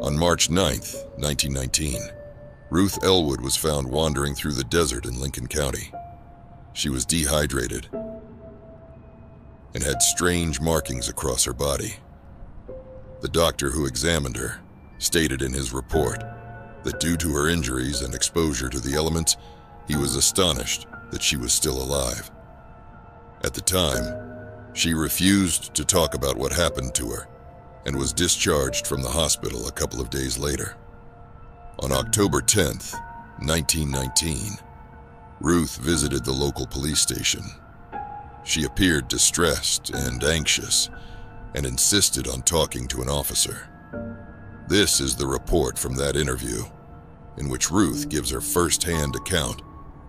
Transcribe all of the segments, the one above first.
On March 9th, 1919, Ruth Elwood was found wandering through the desert in Lincoln County. She was dehydrated and had strange markings across her body. The doctor who examined her stated in his report that due to her injuries and exposure to the elements, he was astonished that she was still alive. At the time, she refused to talk about what happened to her and was discharged from the hospital a couple of days later. On October 10th, 1919, Ruth visited the local police station. She appeared distressed and anxious and insisted on talking to an officer. This is the report from that interview, in which Ruth gives her first-hand account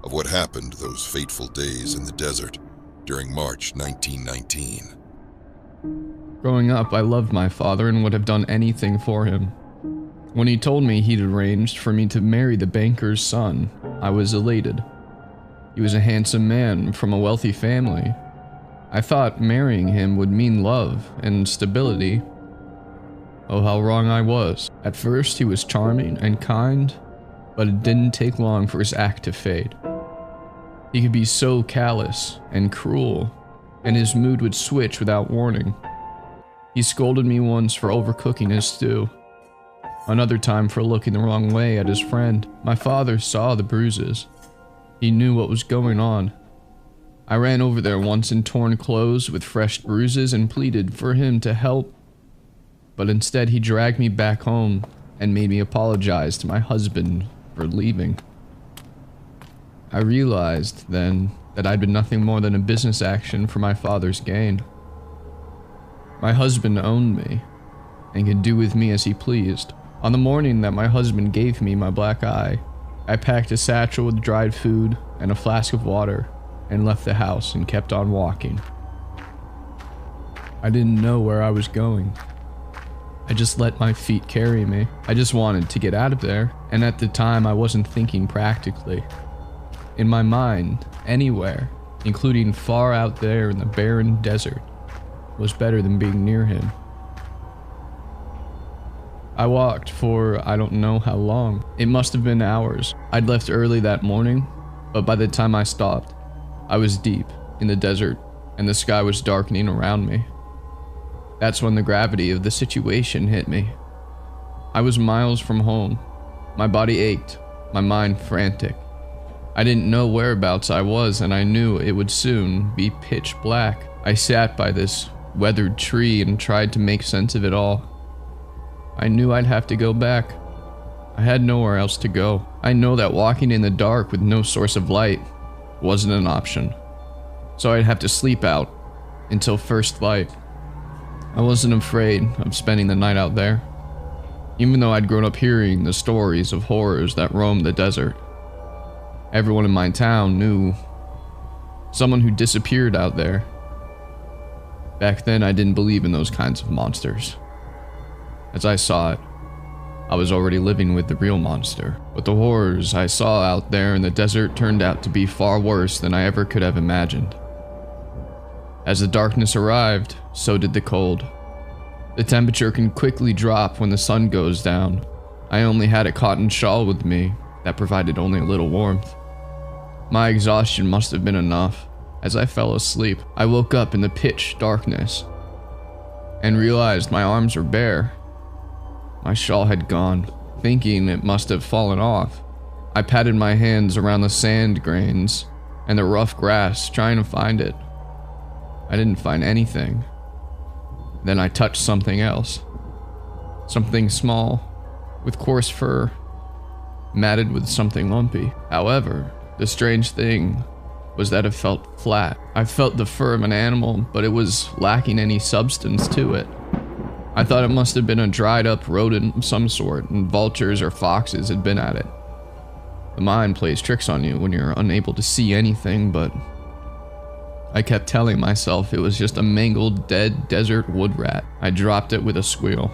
of what happened those fateful days in the desert during March 1919. Growing up, I loved my father and would have done anything for him. When he told me he'd arranged for me to marry the banker's son, I was elated. He was a handsome man from a wealthy family. I thought marrying him would mean love and stability. Oh, how wrong I was. At first, he was charming and kind, but it didn't take long for his act to fade. He could be so callous and cruel, and his mood would switch without warning. He scolded me once for overcooking his stew. Another time for looking the wrong way at his friend. My father saw the bruises. He knew what was going on. I ran over there once in torn clothes with fresh bruises and pleaded for him to help. But instead he dragged me back home and made me apologize to my husband for leaving. I realized then that I'd been nothing more than a business action for my father's gain. My husband owned me and could do with me as he pleased. On the morning that my husband gave me my black eye, I packed a satchel with dried food and a flask of water and left the house and kept on walking. I didn't know where I was going. I just let my feet carry me. I just wanted to get out of there, and at the time I wasn't thinking practically. In my mind, anywhere, including far out there in the barren desert, was better than being near him. I walked for I don't know how long. It must have been hours. I'd left early that morning, but by the time I stopped, I was deep in the desert and the sky was darkening around me. That's when the gravity of the situation hit me. I was miles from home. My body ached, my mind frantic. I didn't know whereabouts I was, and I knew it would soon be pitch black. I sat by this weathered tree and tried to make sense of it all. I knew I'd have to go back. I had nowhere else to go. I know that walking in the dark with no source of light wasn't an option. So I'd have to sleep out until first light. I wasn't afraid of spending the night out there, even though I'd grown up hearing the stories of horrors that roamed the desert. Everyone in my town knew someone who disappeared out there. Back then, I didn't believe in those kinds of monsters. As I saw it, I was already living with the real monster. But the horrors I saw out there in the desert turned out to be far worse than I ever could have imagined. As the darkness arrived, so did the cold. The temperature can quickly drop when the sun goes down. I only had a cotton shawl with me that provided only a little warmth. My exhaustion must have been enough. As I fell asleep, I woke up in the pitch darkness and realized my arms were bare. My shawl had gone, thinking it must have fallen off. I patted my hands around the sand grains and the rough grass, trying to find it. I didn't find anything. Then I touched something else. Something small, with coarse fur, matted with something lumpy. However, the strange thing was that it felt flat. I felt the fur of an animal, but it was lacking any substance to it. I thought it must have been a dried up rodent of some sort, and vultures or foxes had been at it. The mind plays tricks on you when you're unable to see anything, but I kept telling myself it was just a mangled, dead desert wood rat. I dropped it with a squeal.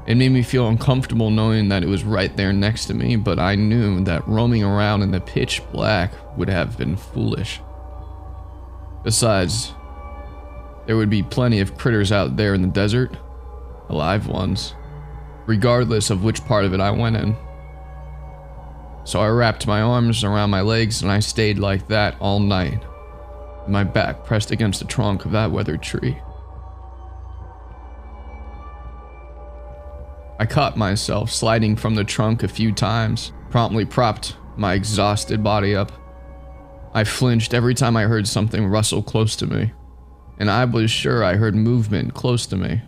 It made me feel uncomfortable knowing that it was right there next to me, but I knew that roaming around in the pitch black would have been foolish. Besides, there would be plenty of critters out there in the desert, alive ones. regardless of which part of it I went in. So I wrapped my arms around my legs and I stayed like that all night, with my back pressed against the trunk of that weathered tree. I caught myself sliding from the trunk a few times, promptly propped my exhausted body up. I flinched every time I heard something rustle close to me, and I was sure I heard movement close to me.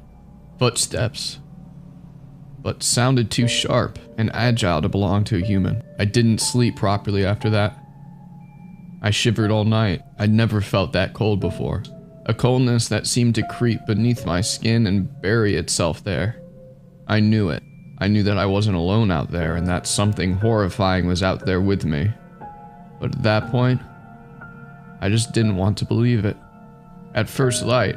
Footsteps, but sounded too sharp and agile to belong to a human. I didn't sleep properly after that. I shivered all night. I'd never felt that cold before. A coldness that seemed to creep beneath my skin and bury itself there. I knew it. I knew that I wasn't alone out there and that something horrifying was out there with me. But at that point, I just didn't want to believe it. At first light,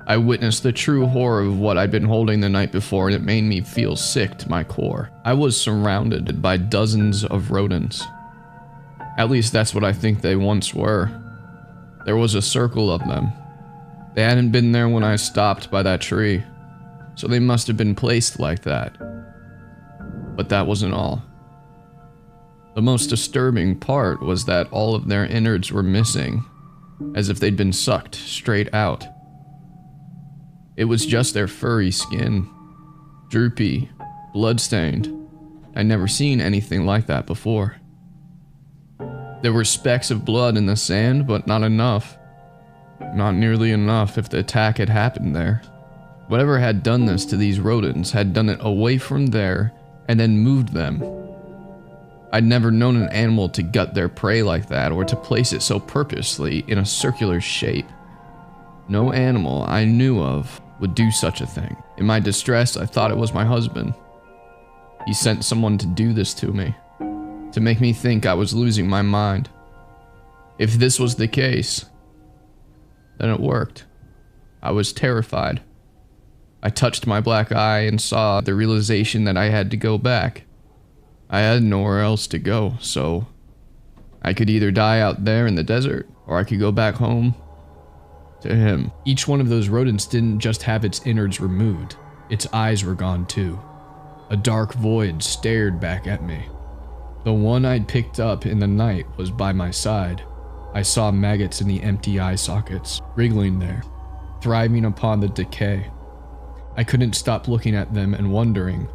I witnessed the true horror of what I'd been holding the night before, and it made me feel sick to my core. I was surrounded by dozens of rodents. At least that's what I think they once were. There was a circle of them. They hadn't been there when I stopped by that tree, so they must have been placed like that. But that wasn't all. The most disturbing part was that all of their innards were missing, as if they'd been sucked straight out. It was just their furry skin, droopy, bloodstained. I'd never seen anything like that before. There were specks of blood in the sand, but not enough. Not nearly enough if the attack had happened there. Whatever had done this to these rodents had done it away from there and then moved them. I'd never known an animal to gut their prey like that or to place it so purposely in a circular shape. No animal I knew of would do such a thing. In my distress, I thought it was my husband. He sent someone to do this to me, to make me think I was losing my mind. If this was the case, then it worked. I was terrified. I touched my black eye and saw the realization that I had to go back. I had nowhere else to go, so I could either die out there in the desert, or I could go back home to him. Each one of those rodents didn't just have its innards removed, its eyes were gone too. A dark void stared back at me. The one I'd picked up in the night was by my side. I saw maggots in the empty eye sockets, wriggling there, thriving upon the decay. I couldn't stop looking at them and wondering,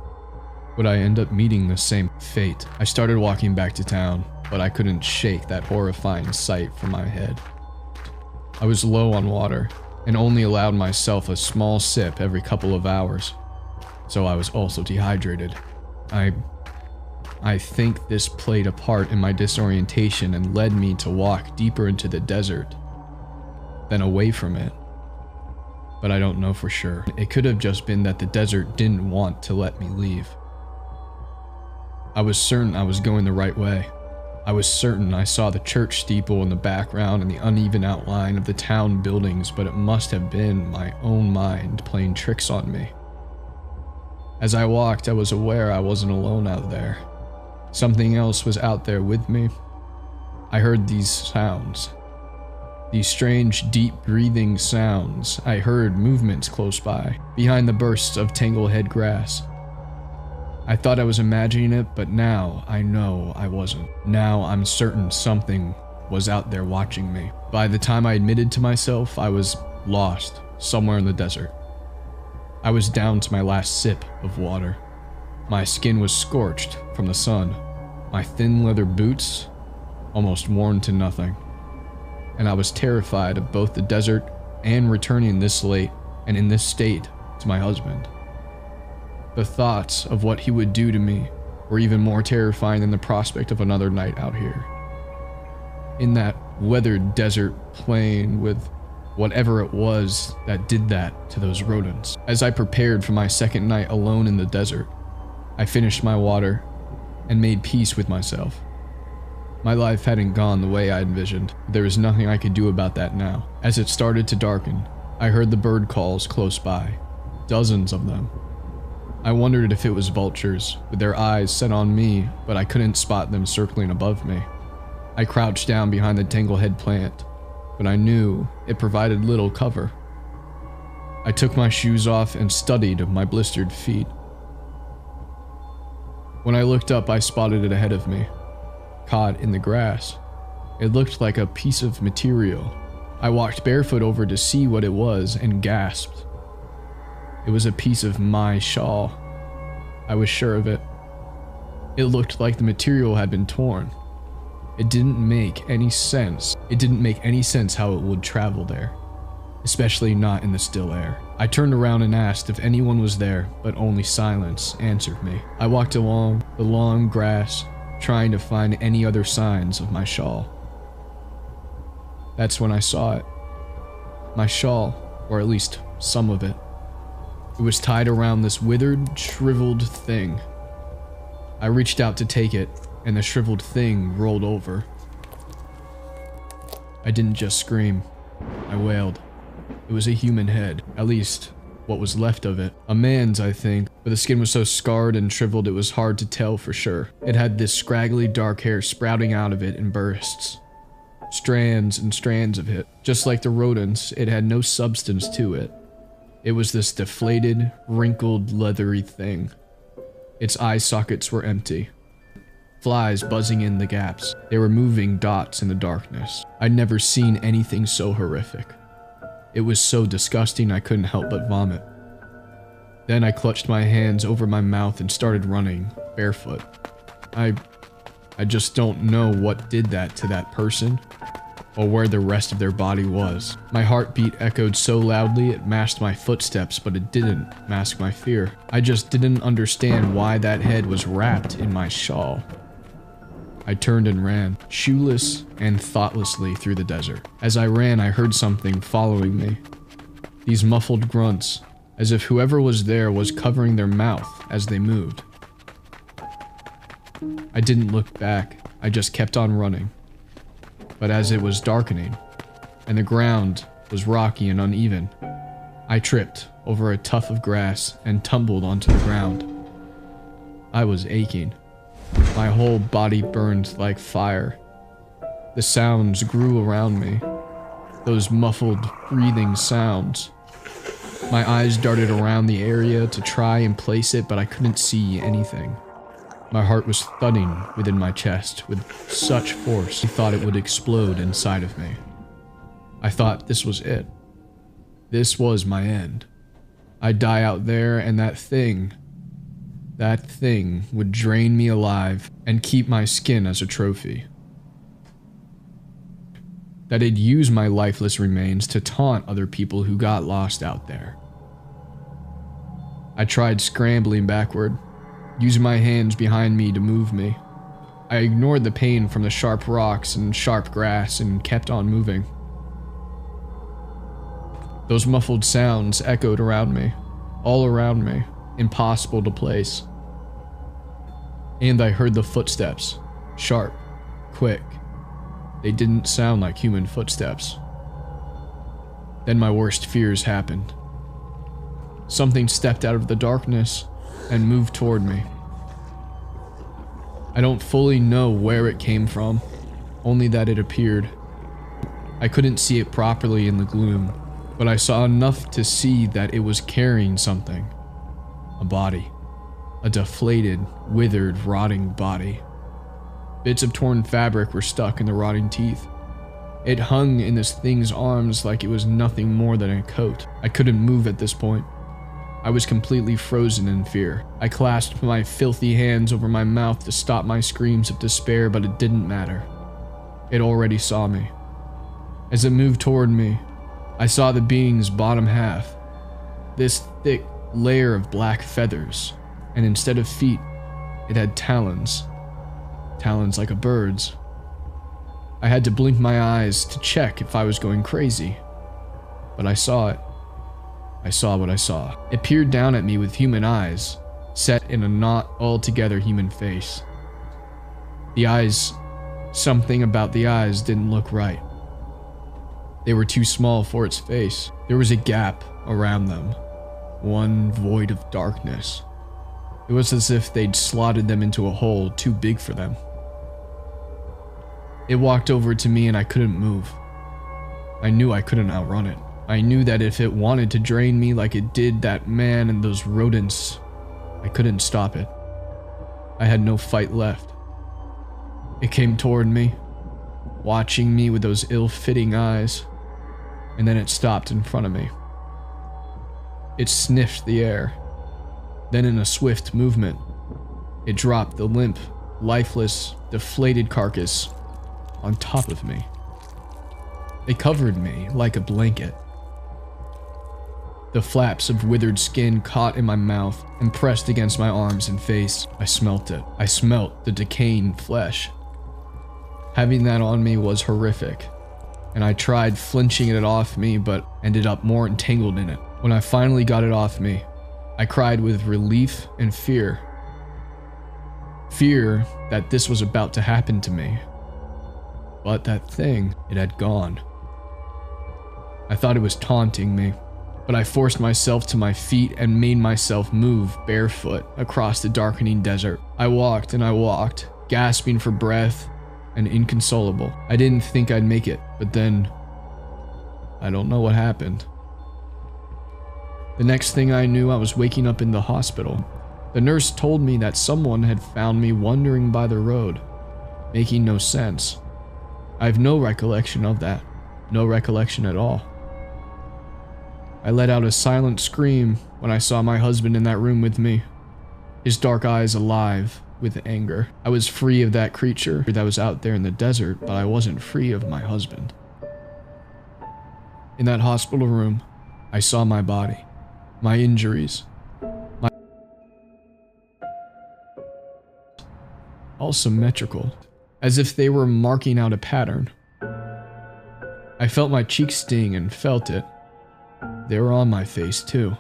would I end up meeting the same fate? I started walking back to town, but I couldn't shake that horrifying sight from my head. I was low on water, and only allowed myself a small sip every couple of hours, so I was also dehydrated. I think this played a part in my disorientation and led me to walk deeper into the desert, then away from it. But I don't know for sure. It could have just been that the desert didn't want to let me leave. I was certain I was going the right way. I was certain I saw the church steeple in the background and the uneven outline of the town buildings, but it must have been my own mind playing tricks on me. As I walked, I was aware I wasn't alone out there. Something else was out there with me. I heard these sounds. These strange, deep breathing sounds. I heard movements close by, behind the bursts of tanglehead grass. I thought I was imagining it, but now I know I wasn't. Now I'm certain something was out there watching me. By the time I admitted to myself, I was lost somewhere in the desert. I was down to my last sip of water. My skin was scorched from the sun. My thin leather boots almost worn to nothing. And I was terrified of both the desert and returning this late and in this state to my husband. The thoughts of what he would do to me were even more terrifying than the prospect of another night out here. In that weathered desert plain with whatever it was that did that to those rodents. As I prepared for my second night alone in the desert, I finished my water and made peace with myself. My life hadn't gone the way I envisioned. There was nothing I could do about that now. As it started to darken, I heard the bird calls close by, dozens of them. I wondered if it was vultures, with their eyes set on me, but I couldn't spot them circling above me. I crouched down behind the tanglehead plant, but I knew it provided little cover. I took my shoes off and studied my blistered feet. When I looked up, I spotted it ahead of me, caught in the grass. It looked like a piece of material. I walked barefoot over to see what it was and gasped. It was a piece of my shawl. I was sure of it. It looked like the material had been torn. It didn't make any sense. It didn't make any sense how it would travel there, especially not in the still air. I turned around and asked if anyone was there, but only silence answered me. I walked along the long grass, trying to find any other signs of my shawl. That's when I saw it. My shawl, or at least some of it. It was tied around this withered, shriveled thing. I reached out to take it, and the shriveled thing rolled over. I didn't just scream. I wailed. It was a human head, at least what was left of it. A man's, I think, but the skin was so scarred and shriveled it was hard to tell for sure. It had this scraggly dark hair sprouting out of it in bursts. Strands and strands of it. Just like the rodents, it had no substance to it. It was this deflated, wrinkled, leathery thing. Its eye sockets were empty. Flies buzzing in the gaps. They were moving dots in the darkness. I'd never seen anything so horrific. It was so disgusting I couldn't help but vomit. Then I clutched my hands over my mouth and started running, barefoot. I just don't know what did that to that person, or where the rest of their body was. My heartbeat echoed so loudly it masked my footsteps, but it didn't mask my fear. I just didn't understand why that head was wrapped in my shawl. I turned and ran, shoeless and thoughtlessly through the desert. As I ran, I heard something following me. These muffled grunts, as if whoever was there was covering their mouth as they moved. I didn't look back, I just kept on running. But as it was darkening, and the ground was rocky and uneven, I tripped over a tuft of grass and tumbled onto the ground. I was aching. My whole body burned like fire. The sounds grew around me. Those muffled, breathing sounds. My eyes darted around the area to try and place it, but I couldn't see anything. My heart was thudding within my chest with such force I thought it would explode inside of me. I thought this was it. This was my end. I'd die out there and that thing would drain me alive and keep my skin as a trophy. That it'd use my lifeless remains to taunt other people who got lost out there. I tried scrambling backward, using my hands behind me to move me. I ignored the pain from the sharp rocks and sharp grass and kept on moving. Those muffled sounds echoed around me, all around me, impossible to place. And I heard the footsteps, sharp, quick. They didn't sound like human footsteps. Then my worst fears happened. Something stepped out of the darkness and moved toward me. I don't fully know where it came from, only that it appeared. I couldn't see it properly in the gloom, but I saw enough to see that it was carrying something. A body. A deflated, withered, rotting body. Bits of torn fabric were stuck in the rotting teeth. It hung in this thing's arms like it was nothing more than a coat. I couldn't move at this point. I was completely frozen in fear. I clasped my filthy hands over my mouth to stop my screams of despair, but it didn't matter. It already saw me. As it moved toward me, I saw the being's bottom half. This thick layer of black feathers, and instead of feet, it had talons. Talons like a bird's. I had to blink my eyes to check if I was going crazy. But I saw it. I saw what I saw. It peered down at me with human eyes, set in a not altogether human face. The eyes, something about the eyes didn't look right. They were too small for its face. There was a gap around them, one void of darkness. It was as if they'd slotted them into a hole too big for them. It walked over to me and I couldn't move. I knew I couldn't outrun it. I knew that if it wanted to drain me like it did that man and those rodents, I couldn't stop it. I had no fight left. It came toward me, watching me with those ill-fitting eyes, and then it stopped in front of me. It sniffed the air. Then in a swift movement, it dropped the limp, lifeless, deflated carcass on top of me. It covered me like a blanket. The flaps of withered skin caught in my mouth and pressed against my arms and face. I smelt it. I smelt the decaying flesh. Having that on me was horrific, and I tried flinching it off me but ended up more entangled in it. When I finally got it off me, I cried with relief and fear. Fear that this was about to happen to me. But that thing, it had gone. I thought it was taunting me, but I forced myself to my feet and made myself move barefoot across the darkening desert. I walked and I walked, gasping for breath and inconsolable. I didn't think I'd make it, but then I don't know what happened. The next thing I knew, I was waking up in the hospital. The nurse told me that someone had found me wandering by the road, making no sense. I have no recollection of that. No recollection at all. I let out a silent scream when I saw my husband in that room with me, his dark eyes alive with anger. I was free of that creature that was out there in the desert, but I wasn't free of my husband. In that hospital room, I saw my body, my injuries, all symmetrical, as if they were marking out a pattern. I felt my cheeks sting and felt it. They were on my face too.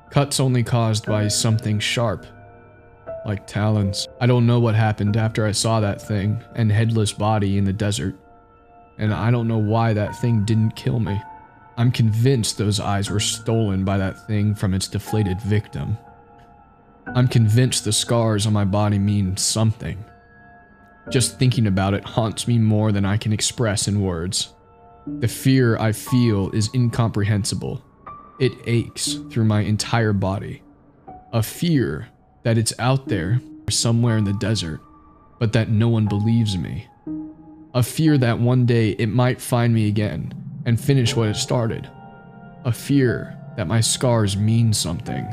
Cuts only caused by something sharp, like talons. I don't know what happened after I saw that thing and headless body in the desert, and I don't know why that thing didn't kill me. I'm convinced those eyes were stolen by that thing from its deflated victim. I'm convinced the scars on my body mean something. Just thinking about it haunts me more than I can express in words. The fear I feel is incomprehensible. It aches through my entire body. A fear that it's out there somewhere in the desert, but that no one believes me. A fear that one day it might find me again and finish what it started. A fear that my scars mean something.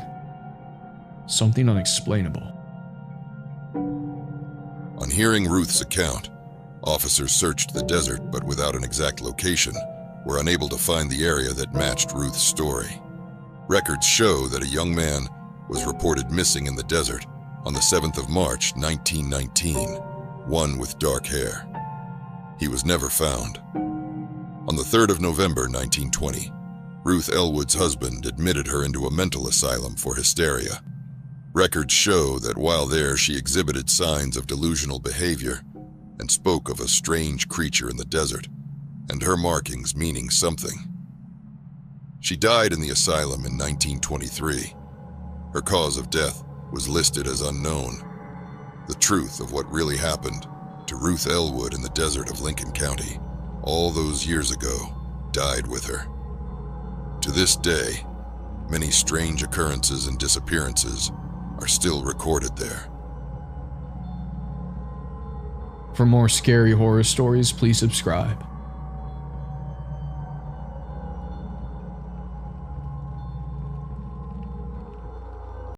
Something unexplainable. On hearing Ruth's account, officers searched the desert but without an exact location, were unable to find the area that matched Ruth's story. Records show that a young man was reported missing in the desert on the 7th of March, 1919, one with dark hair. He was never found. On the 3rd of November, 1920, Ruth Elwood's husband admitted her into a mental asylum for hysteria. Records show that while there she exhibited signs of delusional behavior and spoke of a strange creature in the desert, and her markings meaning something. She died in the asylum in 1923. Her cause of death was listed as unknown. The truth of what really happened to Ruth Elwood in the desert of Lincoln County all those years ago died with her. To this day, many strange occurrences and disappearances are still recorded there. For more scary horror stories, please subscribe.